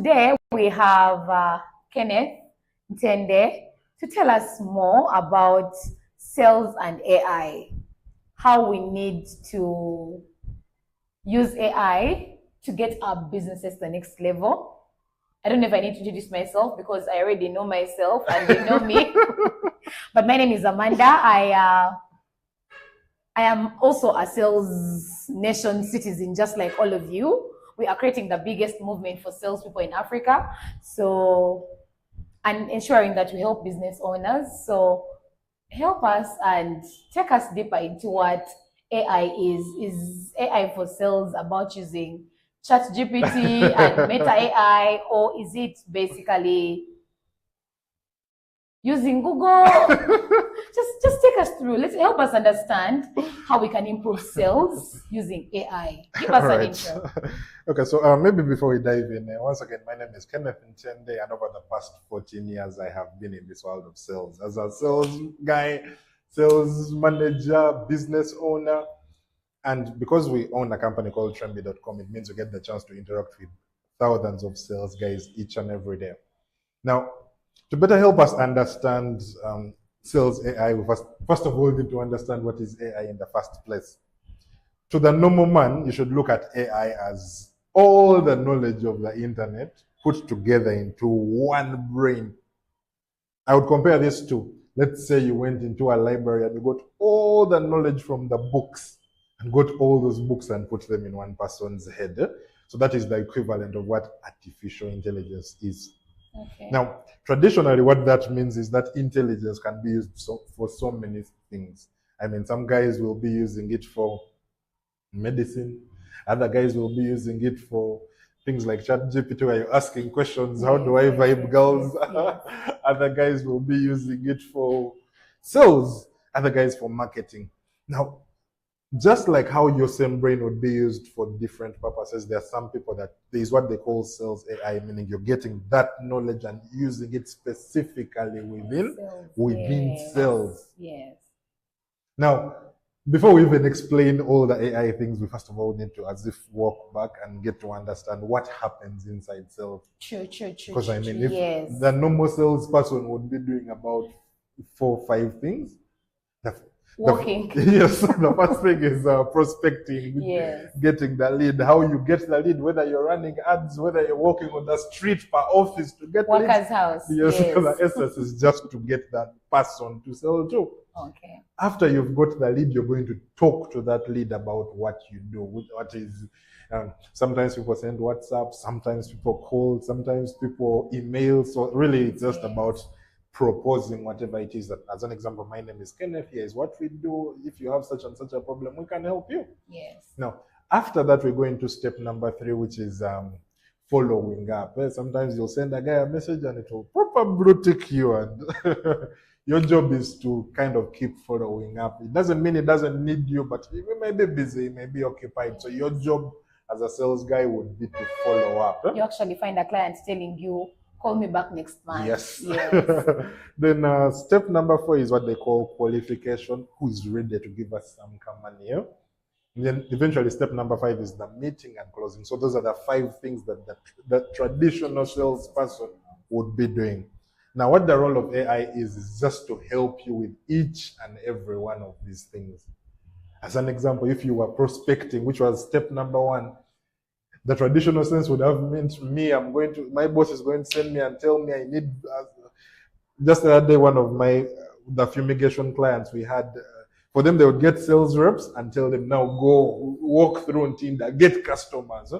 today we have Kenneth Ntende to tell us more about sales and AI, how we need to use AI to get our businesses to the next level. I don't know if I need to introduce myself because I already know myself and they know me. But my name is Amanda. I am also a Sales Nation citizen, just like all of you. We are creating the biggest movement for salespeople in Africa. So, and ensuring that we help business owners. So, help us and take us deeper into what AI is. Is AI for sales about using ChatGPT and Meta AI, or is it basically using Google? just take us through. Let's help us understand how we can improve sales using AI. Give us an intro. Okay, so maybe before we dive in, once again, my name is Kenneth Ntende, and over the past 14 years, I have been in this world of sales as a sales guy, sales manager, business owner. And because we own a company called Tremby.com, it means we get the chance to interact with thousands of sales guys each and every day. Now, to better help us understand sales AI, we first of all need to understand what is AI in the first place. To the normal man, you should look at AI as all the knowledge of the internet put together into one brain. I would compare this to, let's say you went into a library and you got all the knowledge from the books and got all those books and put them in one person's head. So that is the equivalent of what artificial intelligence is. Okay. Now, traditionally, what that means is that intelligence can be used for so many things. I mean, some guys will be using it for medicine. Other guys will be using it for things like ChatGPT, where you're asking questions, how do I vibe girls? Other guys will be using it for sales. Other guys for marketing. Now, just like how your same brain would be used for different purposes, there are some people that there is what they call sales AI, meaning you're getting that knowledge and using it specifically within sales. Yes. Now, before we even explain all the AI things, we first of all need to as if walk back and get to understand what happens inside sales. True. Because I mean, if the normal salesperson would be doing about 4 or 5 things, Walking. Yes, the first thing is prospecting, getting the lead. How you get the lead, whether you're running ads, whether you're walking on the street per office to get Worker's leads. house. Yes, the essence is just to get that person to sell to. Okay. After you've got the lead, you're going to talk to that lead about what you do. What is sometimes people send WhatsApp, sometimes people call, sometimes people email. So really, it's just about proposing whatever it is. That, as an example, my name is Kenneth. Here is what we do. If you have such and such a problem, we can help you. Yes. Now, after that, we're going to step number 3, which is following up. Sometimes you'll send a guy a message and it will probably take you, and your job is to kind of keep following up. It doesn't mean it doesn't need you, but he may be busy, he may be occupied. So your job as a sales guy would be to follow up. You actually find a client telling you, call me back next month. Yes. Then step number 4 is what they call qualification. Who is ready to give us some money? And then eventually step number 5 is the meeting and closing. So those are the 5 things that the traditional salesperson would be doing. Now, what the role of AI is just to help you with each and every one of these things. As an example, if you were prospecting, which was step number 1, the traditional sense would have meant me, my boss is going to send me and tell me I need, just the other day, one of the fumigation clients we had, for them, they would get sales reps and tell them, now go walk through on Tinder, get customers.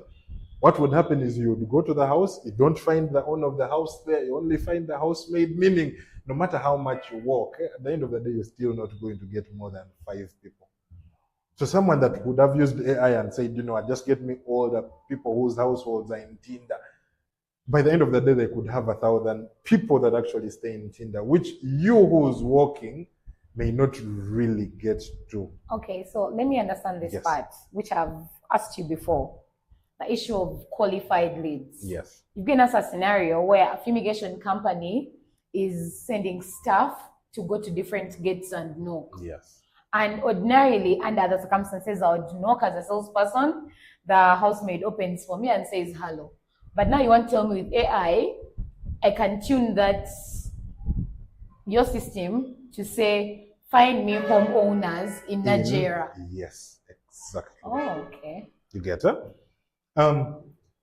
What would happen is you would go to the house, you don't find the owner of the house there, you only find the housemaid, meaning no matter how much you walk, at the end of the day, you're still not going to get more than 5 people. So someone that would have used AI and said, just get me all the people whose households are in Tinder. By the end of the day, they could have 1,000 people that actually stay in Tinder, which you who's walking may not really get to. Okay, so let me understand this part, which I've asked you before. The issue of qualified leads. Yes. You've given us a scenario where a fumigation company is sending staff to go to different gates and knock. Yes. And ordinarily, under the circumstances, I would knock as a salesperson. The housemaid opens for me and says hello. But now you want to tell me with AI, I can tune that your system to say, find me homeowners in Nigeria. Yes, exactly. Oh, okay. You get it?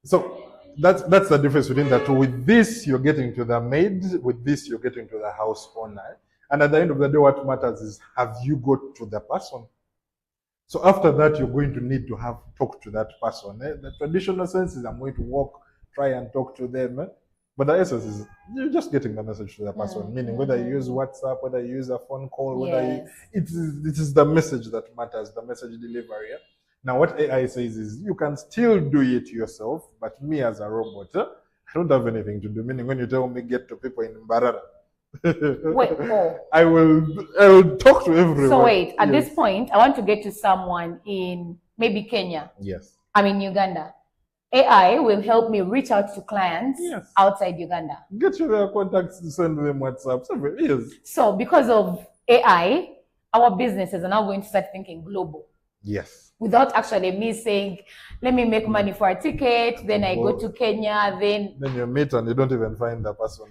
So that's the difference between the two. With this, you're getting to the maid. With this, you're getting to the house owner. And at the end of the day, what matters is, have you got to the person? So after that, you're going to need to have talk to that person. The traditional sense is I'm going to walk, try and talk to them. But the essence is you're just getting the message to the person, meaning whether you use WhatsApp, whether you use a phone call, whether you, it is the message that matters, the message delivery. Now, what AI says is you can still do it yourself, but me as a robot, I don't have anything to do. Meaning, when you tell me get to people in Mbarara, Wait, I will talk to everyone. So wait, at this point, I want to get to someone in maybe Kenya. Yes. I'm in Uganda. AI will help me reach out to clients outside Uganda. Get you their contacts to send them WhatsApp. Yes. So because of AI, our businesses are now going to start thinking global. Yes. Without actually me saying, let me make money for a ticket, then I go to Kenya, then you meet and you don't even find the person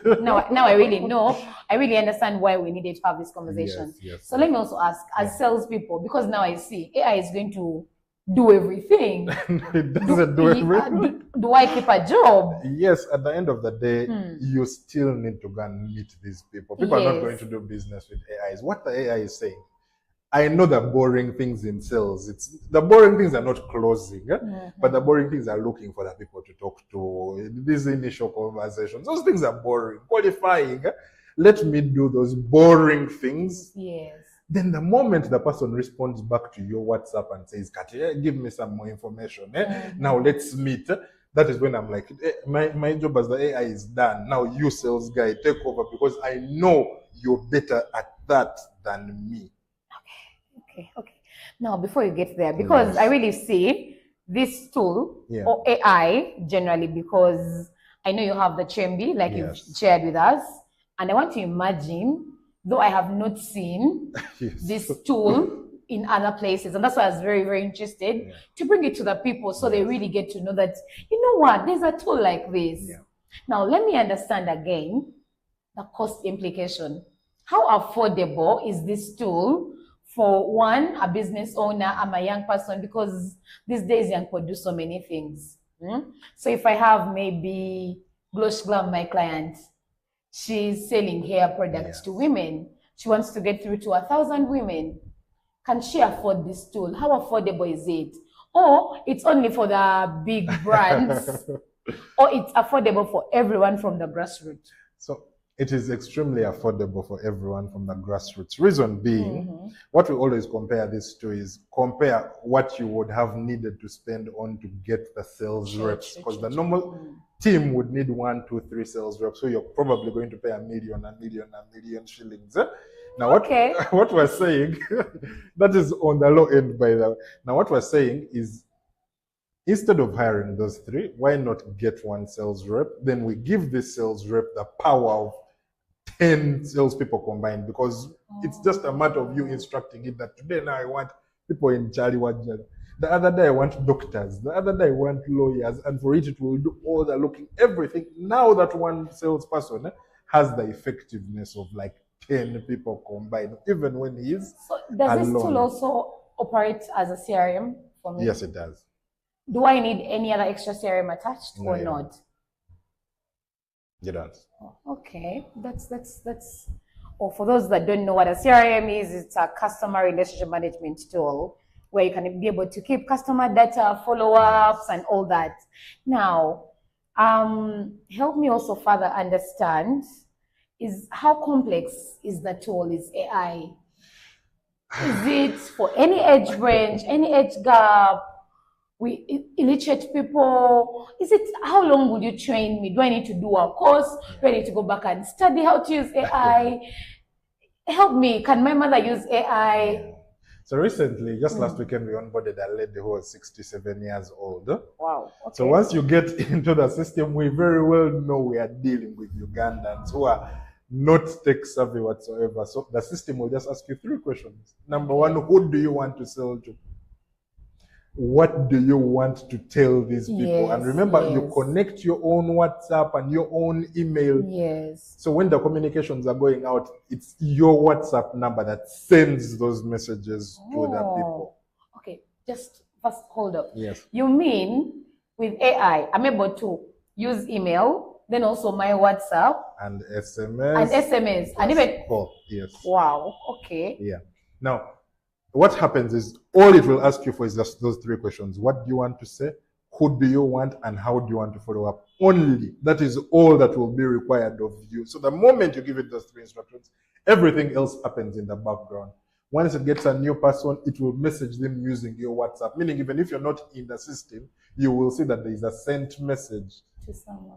there. now I really know. I really understand why we needed to have this conversation. Yes. So let me also ask, as salespeople, because now I see AI is going to do everything. It doesn't do everything. Do I keep a job? Yes, at the end of the day, you still need to go and meet these people. People are not going to do business with AIs. What the AI is saying, I know the boring things in sales. It's the boring things are not closing, but the boring things are looking for the people to talk to. These initial conversations, those things are boring. Qualifying, let me do those boring things. Yes. Then the moment the person responds back to your WhatsApp and says, Katia, give me some more information. Now let's meet. That is when I'm like, my job as the AI is done. Now you sales guy, take over, because I know you're better at that than me. Okay. Now, before you get there, because I really see this tool or AI generally, because I know you have the Chembi, like you've shared with us, and I want to imagine, though I have not seen this tool in other places, and that's why I was very, very interested to bring it to the people so they really get to know that, you know what, there's a tool like this. Now, let me understand again the cost implication. How affordable is this tool for one, a business owner, I'm a young person, because these days young people do so many things. So if I have maybe Glosh Glam, my client, she's selling hair products to women. She wants to get through to 1,000 women. Can she afford this tool? How affordable is it? Or it's only for the big brands, or it's affordable for everyone from the grassroots? So it is extremely affordable for everyone from the grassroots. Reason being, what we always compare this to is compare what you would have needed to spend on to get the sales reps. Because the normal team would need 1, 2, 3 sales reps. So you're probably going to pay $1 million shillings. Now, what we're saying, that is on the low end, by the way. Now, what we're saying is, instead of hiring those 3, why not get 1 sales rep? Then we give this sales rep the power of 10 salespeople combined, because it's just a matter of you instructing it that today now I want people in Charlie Wajala. The other day I want doctors. The other day I want lawyers. And for it will do all the looking, everything. Now that 1 salesperson has the effectiveness of like 10 people combined, even when he is So does alone. this tool also operate as a CRM for me? Yes, it does. Do I need any other extra CRM attached or not? You don't. Okay, that's. Or for those that don't know what a CRM is, it's a customer relationship management tool where you can be able to keep customer data, follow-ups, and all that. Now, help me also further understand, is how complex is the tool, is AI? Is it for any age range, any age gap? We illiterate people. Is it, how long will you train me? Do I need to do a course? Do I need to go back and study how to use AI? Help me. Can my mother use AI? So recently, just last weekend, we onboarded a lady who was 67 years old. Wow. Okay. So once you get into the system, we very well know we are dealing with Ugandans who are not tech savvy whatsoever. So the system will just ask you 3 questions. Number 1, who do you want to sell to? what do you want to tell these people? And Yes, remember, you yes. connect your own WhatsApp and your own email. Yes. So when the communications are going out, it's your WhatsApp number that sends those messages to the people. Okay, just first hold up. Yes. You mean with AI, I'm able to use email, then also my WhatsApp And SMS. and even call. Yes. wow. Okay. Yeah. Now, what happens is all it will ask you for is just those three questions. What do you want to say? Who do you want? And how do you want to follow up? Only. That is all that will be required of you. So the moment you give it those three instructions, everything else happens in the background. Once it gets a new person, it will message them using your WhatsApp. Meaning, even if you're not in the system, you will see that there is a sent message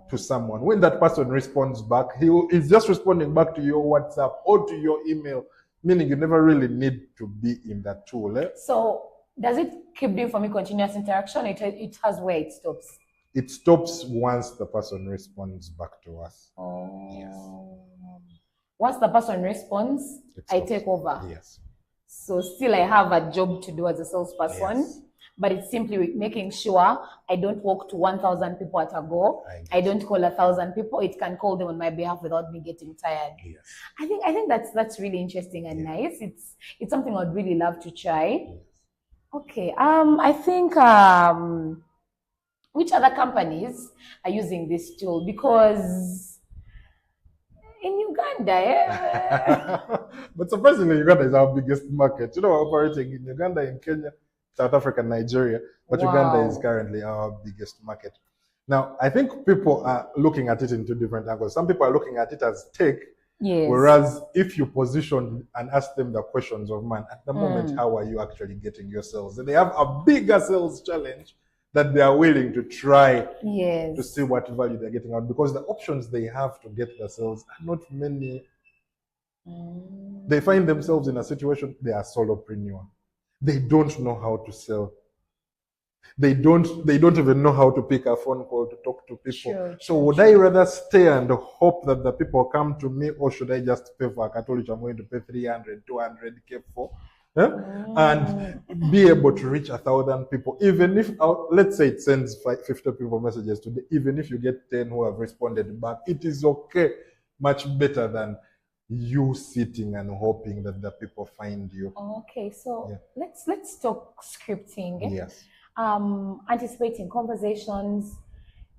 to someone. When that person responds back, he's just responding back to your WhatsApp or to your email. Meaning you never really need to be in that tool. So does it keep doing for me continuous interaction? It has where it stops. It stops once the person responds back to us. Oh. Yes. Once the person responds, I take over. Yes. So still I have a job to do as a salesperson. Yes. But it's simply making sure I don't walk to 1,000 people at a go. I don't call 1,000 people. It can call them on my behalf without me getting tired. Yes. I think that's really interesting and nice. It's something I'd really love to try. Yes. Okay. I think which other companies are using this tool? Because in Uganda, but surprisingly, Uganda is our biggest market. You know, we're operating in Uganda, in Kenya, South Africa, Nigeria, but Uganda is currently our biggest market. Now, I think people are looking at it in two different angles. Some people are looking at it as tech, whereas if you position and ask them the questions of, man, at the moment, how are you actually getting your sales? And they have a bigger sales challenge that they are willing to try to see what value they're getting out, because the options they have to get the sales are not many. They find themselves in a situation, they are solopreneur. They don't know how to sell. They don't even know how to pick a phone call to talk to people. So would I rather stay and hope that the people come to me, or should I just pay for a Catholic I'm going to pay 300, 200K for? And be able to reach 1,000 people, even if, let's say it sends 50 people messages today, even if you get 10 who have responded back, it is okay. Much better than you sitting and hoping that the people find you. Okay, so let's talk scripting. Yes. Anticipating conversations.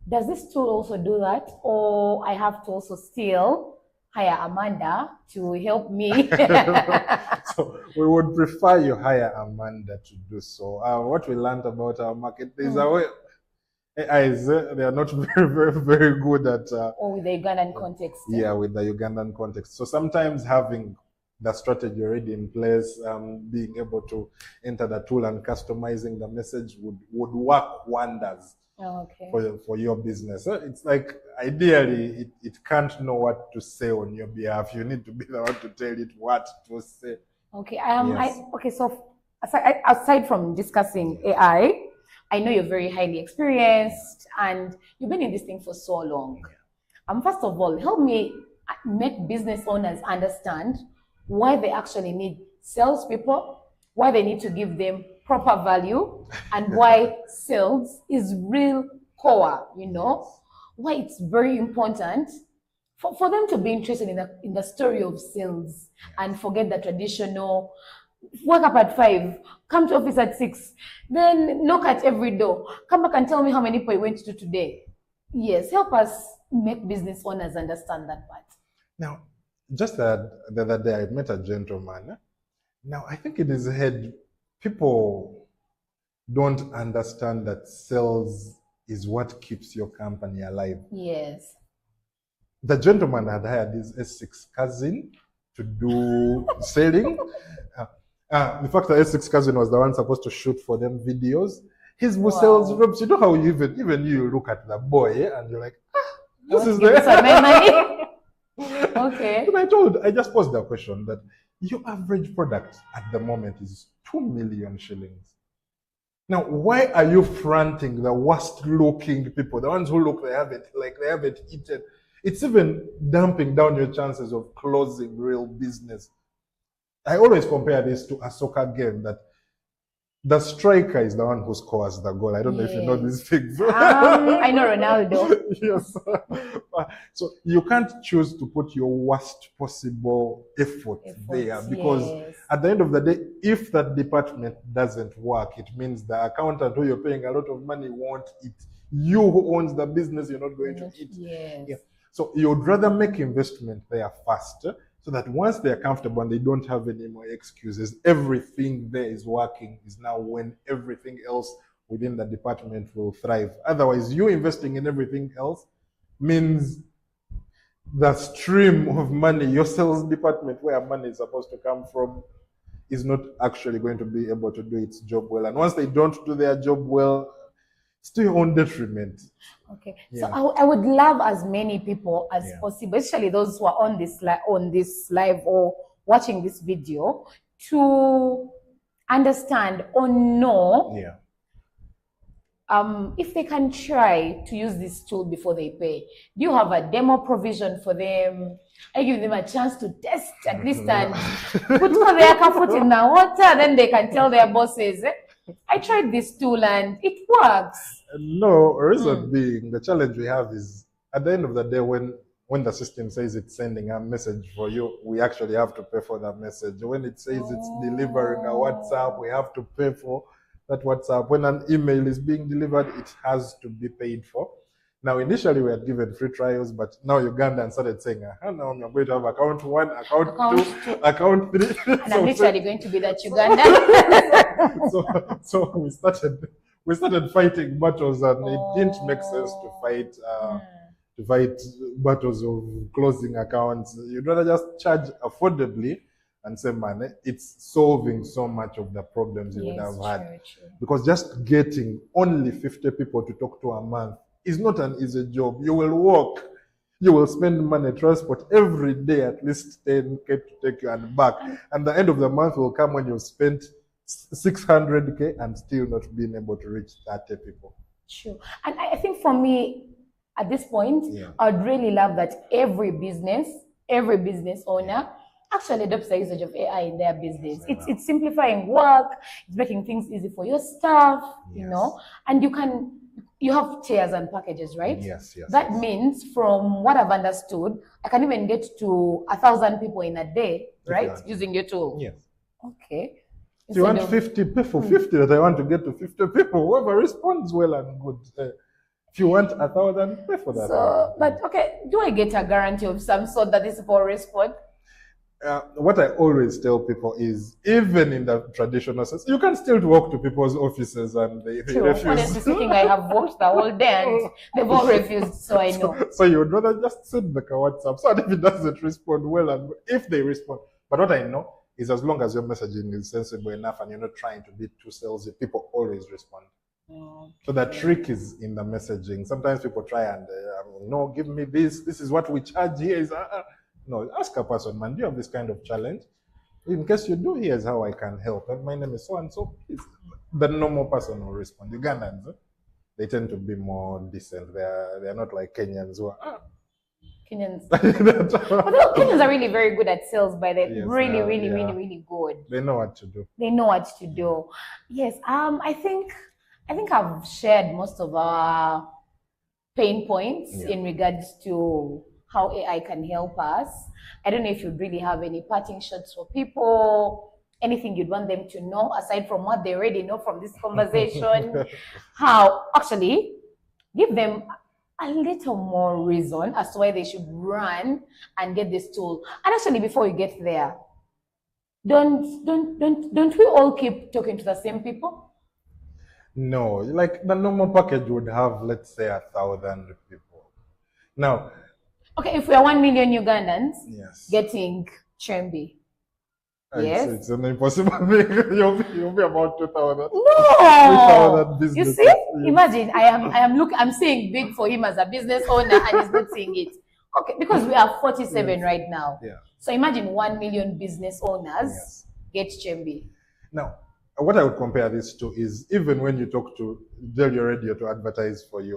Does this tool also do that, or I have to also still hire Amanda to help me? So we would prefer you hire Amanda to do so. What we learned about our market is a way. AIs, they are not very good at or with the Ugandan context. Yeah, with the Ugandan context. So sometimes having the strategy already in place, being able to enter the tool and customizing the message would work wonders for your business. It's like ideally it can't know what to say on your behalf. You need to be the one to tell it what to say. Okay. So aside from discussing AI, I know you're very highly experienced and you've been in this thing for so long. First of all, help me make business owners understand why they actually need salespeople, why they need to give them proper value, and why sales is real core, why it's very important for them to be interested in the story of sales and forget the traditional wake up at 5, come to office at 6, then knock at every door, come back and tell me how many people you went to today. Yes, help us make business owners understand that part. Now, just the other day, I met a gentleman. Now, I think in his head, people don't understand that sales is what keeps your company alive. Yes. The gentleman had hired his S6 cousin to do selling. In fact, the S6 cousin was the one supposed to shoot for them videos. His sales reps, you know how even you look at the boy and you're like, this is the Okay. And I just posed the question that your average product at the moment is 2 million shillings. Now, why are you fronting the worst looking people, the ones who look they haven't eaten? It's even damping down your chances of closing real business. I always compare this to a soccer game that The striker is the one who scores the goal. I don't know if you know Yes. these things. I know Ronaldo. Yes. So you can't choose to put your worst possible effort there, because yes. at the end of the day, if that department doesn't work, it means the accountant who you're paying a lot of money won't eat. You who owns the business, you're not going to eat. Yes. Yeah. So you'd rather make investment there first, so that once they're comfortable and they don't have any more excuses, everything there is working, is now when everything else within the department will thrive. Otherwise, you investing in everything else means the stream of money, your sales department, where money is supposed to come from, is not actually going to be able to do its job well. And once they don't do their job well, it's to your own detriment. Okay, Yeah. so I would love as many people as Yeah. possible, especially those who are on this live or watching this video, to understand or know Yeah. if they can try to use this tool before they pay. Do you have a demo provision for them? I give them a chance to test at least and put their foot in the water, then they can tell their bosses, I tried this tool and it works. No, reason being, the challenge we have is at the end of the day, when the system says it's sending a message for you, we actually have to pay for that message. When it says it's delivering a WhatsApp, we have to pay for that WhatsApp. When an email is being delivered, it has to be paid for. Now, initially we had given free trials, but now Uganda started saying, now I'm going to have account 1, account 2, account 3. And I'm literally going to be that Uganda. so we started fighting battles, and it didn't make sense to fight battles of closing accounts. You'd rather just charge affordably and say, man, it's solving so much of the problems you would have had. True. Because just getting only 50 people to talk to a month is not an easy job. You will work, you will spend money, transport every day, at least 10K to take you and back. And the end of the month will come when you've spent 600K and still not being able to reach 30 people. Sure. And I think for me, at this point, I'd really love that every business owner actually adopts the usage of AI in their business. It's simplifying work, it's making things easy for your staff, you know, and you have tiers and packages, right? Yes. That means, from what I've understood, I can even get to 1,000 people in a day, right? Using your tool. Yes. Okay. If you want 50 people, 50 that I want to get to 50 people, whoever responds well and good. If you want 1,000, pay for that. So, but okay, do I get a guarantee of some sort that these people respond? What I always tell people is, even in the traditional sense, you can still walk to people's offices and they refuse. Honestly speaking, I have walked the whole day and they've all refused, so I know. So you would rather just send like a WhatsApp, so if it doesn't respond well, and if they respond. But what I know is, as long as your messaging is sensible enough and you're not trying to be too salesy, people always respond. So the trick is in the messaging. Sometimes people try and, no, give me this is what we charge here. No, ask a person, man, do you have this kind of challenge? In case you do, here's how I can help. And my name is so and so. The normal person will respond. Ugandans, they tend to be more decent. They're not like Kenyans who are. Kenyans. Although Kenyans are really very good at sales, by the really good. They know what to do. They know what to do. Yes. I think I've shared most of our pain points in regards to how AI can help us. I don't know if you'd really have any parting shots for people, anything you'd want them to know aside from what they already know from this conversation. How actually give them a little more reason as to why they should run and get this tool. And actually, before you get there, don't we all keep talking to the same people? No, like the normal package would have, let's say, 1,000 people. Now, okay, if we are 1 million Ugandans getting Chembi, it's an impossible thing. You'll be about 2,000. No, 3,000 businesses. You see, imagine I'm saying big for him as a business owner, and he's not seeing it. Okay, because we are 47 right now. So imagine 1 million business owners get Chembi. Now, what I would compare this to is, even when you talk to Delio Radio to advertise for you,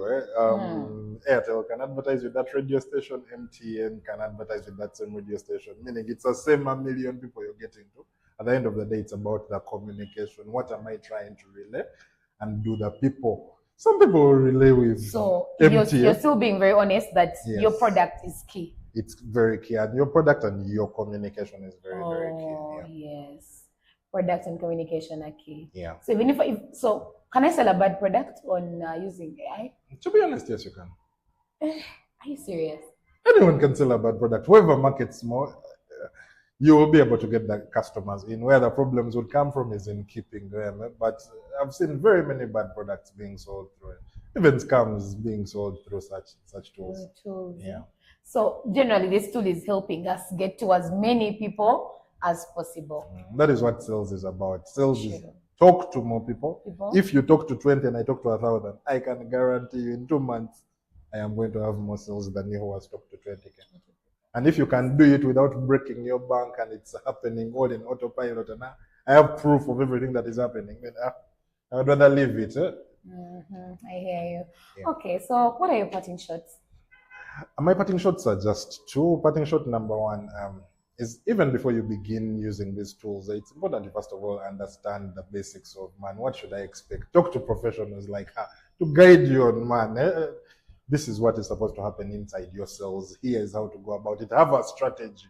Airtel can advertise with that radio station, MTN can advertise with that same radio station, meaning it's the same 1 million people you're getting to. At the end of the day, it's about the communication. What am I trying to relay? And do the people. Some people will relay with So empty. you're still being very honest that Yes. your product is key. It's very key. And your product and your communication is very, very key. Oh, yes. Product and communication are key. Yeah. So even if so, can I sell a bad product on using AI? To be honest, yes, you can. Are you serious? Anyone can sell a bad product. Whoever markets more, you will be able to get the customers in. Where the problems would come from is in keeping them. But I've seen very many bad products being sold through it. Even scams being sold through such tools. Tools. Yeah. So generally, this tool is helping us get to as many people as possible. That is what sales is about. Sales is Sure. talk to more people. People. If you talk to 20 and I talk to 1,000, I can guarantee you in 2 months, I am going to have more sales than you who has talked to 20. And if you can do it without breaking your bank and it's happening all in autopilot, and I have proof of everything that is happening, then I would rather leave it. I hear you. Yeah. Okay, so what are your parting shots? My parting shots are just two. Parting shot number one is even before you begin using these tools, it's important to first of all understand the basics of, man, what should I expect? Talk to professionals like her to guide you on, man. This is what is supposed to happen inside your cells. Here is how to go about it. Have a strategy.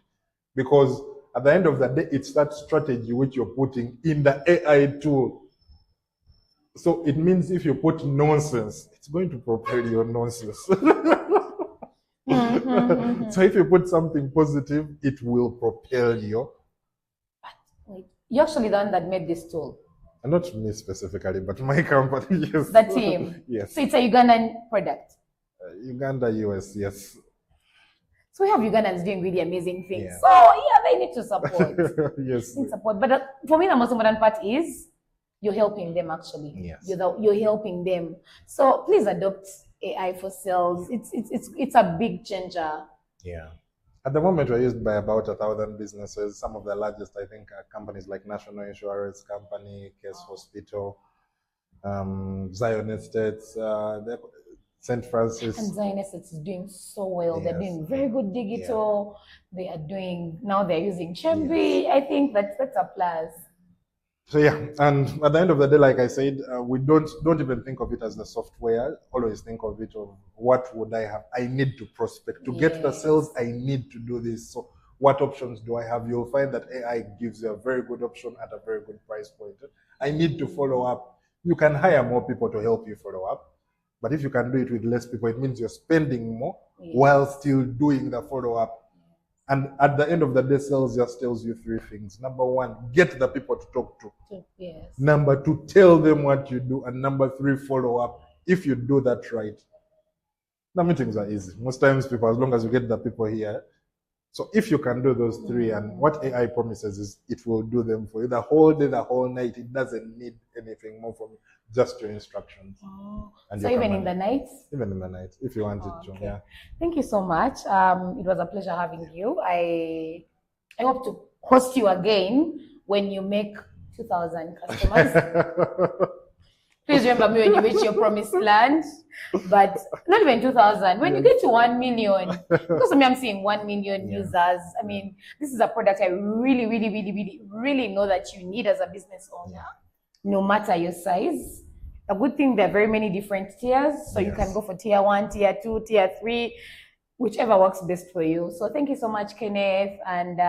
Because at the end of the day, it's that strategy which you're putting in the AI tool. So it means if you put nonsense, it's going to propel your nonsense. So if you put something positive, it will propel you. Wait, you're actually the one that made this tool. And not me specifically, but my company, yes. The team. Yes. So it's a Ugandan product. Uganda, US, yes. So we have Ugandans doing really amazing things. Yeah. So yeah, they need to support. Yes. Need support. But for me, the most important part is you're helping them actually. Yes. You're helping them. So please adopt AI for sales. It's a big changer. Yeah. At the moment, we're used by about 1,000 businesses. Some of the largest, I think, are companies like National Insurance Company, Case Hospital, Zion Estates, St. Francis. And Zionist is doing so well. They're Yes. doing very good digital. They are doing, now they're using Chemby. I think that's a plus. So yeah, and at the end of the day, like I said, we don't even think of it as the software. Always think of it of what would I have? I need to prospect to get the Yes. sales. I need to do this. So what options do I have? You'll find that AI gives you a very good option at a very good price point. I need to follow up. You can hire more people to help you follow up, but if you can do it with less people, it means you're spending more Yes. while still doing the follow up. And at the end of the day, sales just tells you three things. Number one, get the people to talk to. Yes. Number two, tell them what you do. And number three, follow up. If you do that right, the meetings are easy. Most times people, as long as you get the people here. So if you can do those three, and what AI promises is it will do them for you the whole day, the whole night. It doesn't need anything more from you, just your instructions. Oh. And So you can even in the manage. night? Even in the night, if you want it to. Okay. Yeah. Thank you so much. It was a pleasure having you. I hope to host you again when you make 2,000 customers. Please remember me when you reach your promised land. But not even 2,000. When you get to 1 million, because I'm seeing 1 million Yeah. users. I mean, this is a product I really, really, really, really, really know that you need as a business owner, no matter your size. A good thing, there are very many different tiers. So you can Yes. go for tier 1, tier 2, tier 3, whichever works best for you. So thank you so much, Kenneth. And